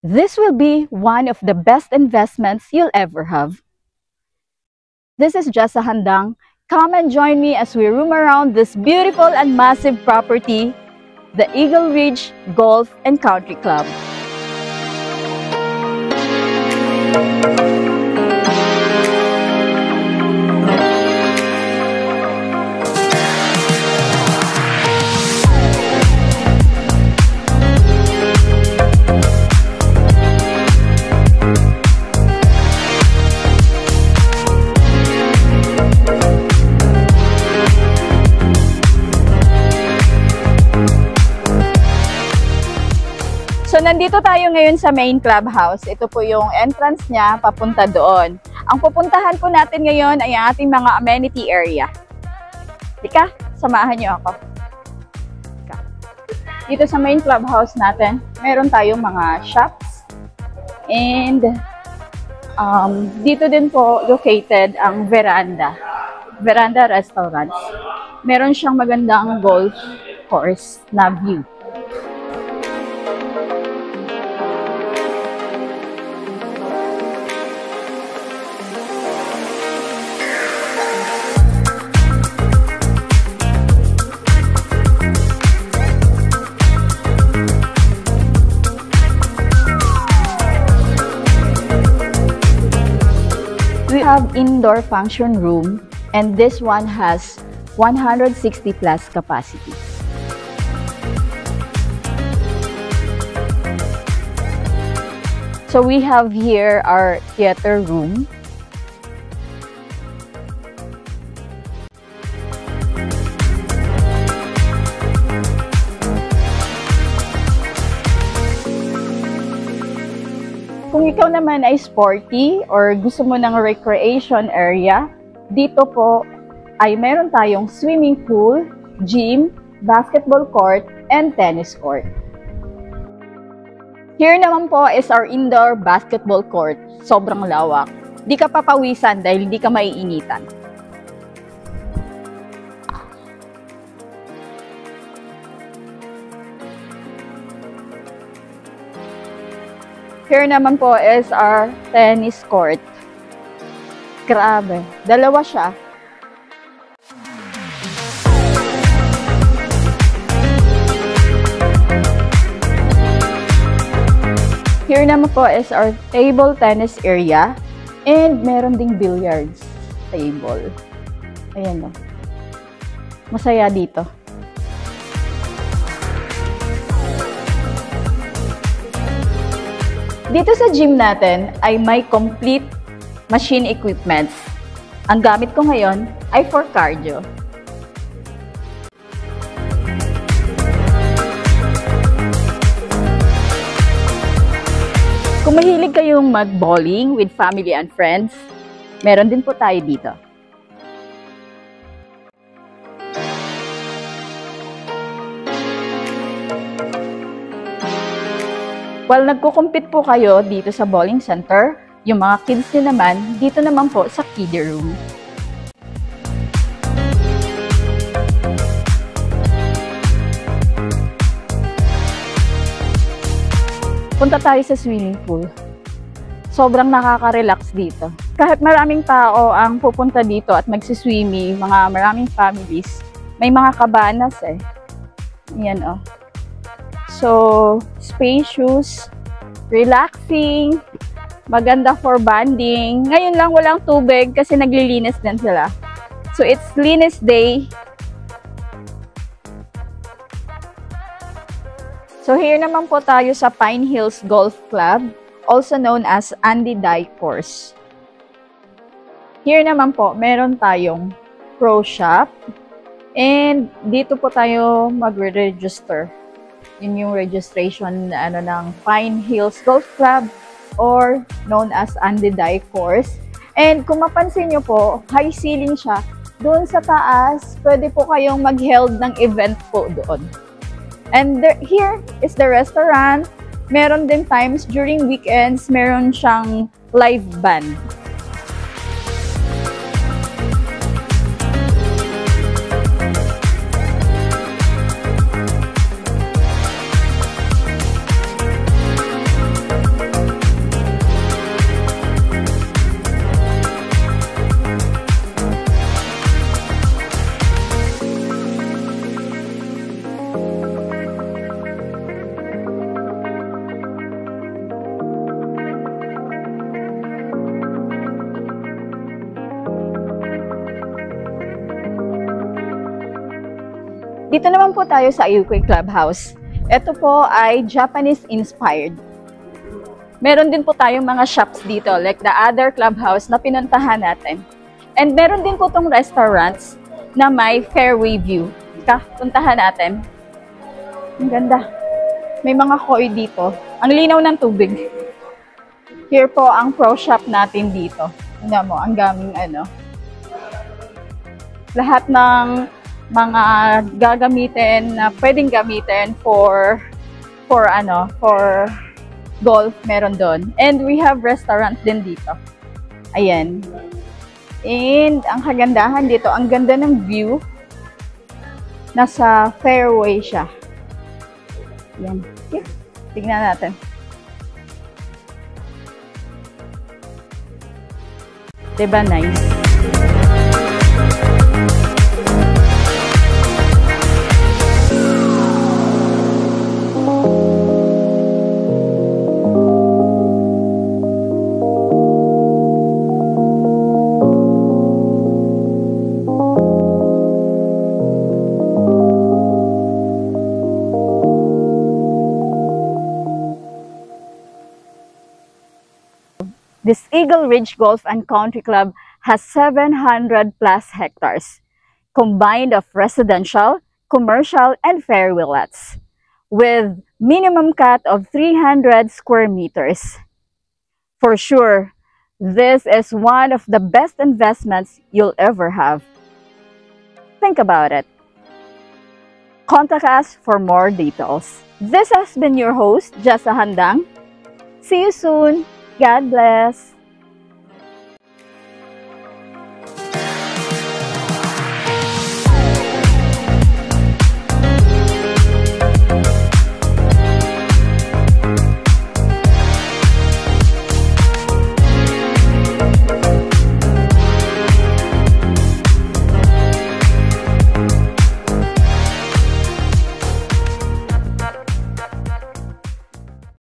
This will be one of the best investments you'll ever have. This is Jessa Handang. Come and join me as we roam around this beautiful and massive property, the Eagle Ridge Golf and Country Club. So, nandito tayo ngayon sa main clubhouse. Ito po yung entrance niya, papunta doon. Ang pupuntahan po natin ngayon ay ang ating mga amenity area. Tika, samahan niyo ako. Tika. Dito sa main clubhouse natin, meron tayong mga shops. And dito din po located ang veranda. Veranda Restaurant. Meron siyang magandang golf course na view. We have indoor function room, and this one has 160 plus capacity. So we have here our theater room. Kung ikaw naman ay sporty or gusto mo ng recreation area, dito po ay meron tayong swimming pool, gym, basketball court, and tennis court. Here naman po is our indoor basketball court. Sobrang lawak. Di ka papawisan dahil di ka maiinitan. Here naman po is our tennis court. Grabe, dalawa siya. Here naman po is our table tennis area. And meron ding billiards table. Ayan o. Masaya dito. Dito sa gym natin ay may complete machine equipments. Ang gamit ko ngayon ay for cardio. Kung mahilig kayong mag-bowling with family and friends, meron din po tayo dito. While nagko-compete po kayo dito sa bowling center, yung mga kids nyo naman, dito naman po sa kiddie room. Punta tayo sa swimming pool. Sobrang nakaka-relax dito. Kahit maraming tao ang pupunta dito at magsiswimming, maraming families, may mga cabanas eh. Ayan oh. So, spacious, relaxing, maganda for bonding. Ngayon lang walang tubig kasi naglilinis din sila. So, it's Linis Day. So, here naman po tayo sa Pine Hills Golf Club, also known as Andy Dye Course. Here naman po, meron tayong pro shop. And dito po tayo magre-register. Yun yung registration ng Pine Hills Golf Club or known as Andy Dye Course. And kung mapansin nyo po, high ceiling siya. Doon sa taas, pwede po kayong mag-held ng event po doon. And here is the restaurant. Meron din times during weekends, meron siyang live band. Dito naman po tayo sa Ayukay Clubhouse. Ito po ay Japanese-inspired. Meron din po tayong mga shops dito, like the other clubhouse na pinuntahan natin. And meron din po itong restaurants na may fairway view. Puntahan natin. Ang ganda. May mga koi dito. Ang linaw ng tubig. Here po ang pro shop natin dito. Tingnan mo, ang daming lahat ng mga gagamitin na pwedeng gamitin for golf meron doon. And we have restaurant din dito. Ayan. And ang kagandahan dito, ang ganda ng view. Nasa fairway siya. Ayan. Okay. Tignan natin. Diba nice? This Eagle Ridge Golf and Country Club has 700 plus hectares, combined of residential, commercial, and fairway lots, with minimum cut of 300 square meters. For sure, this is one of the best investments you'll ever have. Think about it. Contact us for more details. This has been your host, Jessa Handang. See you soon. God bless.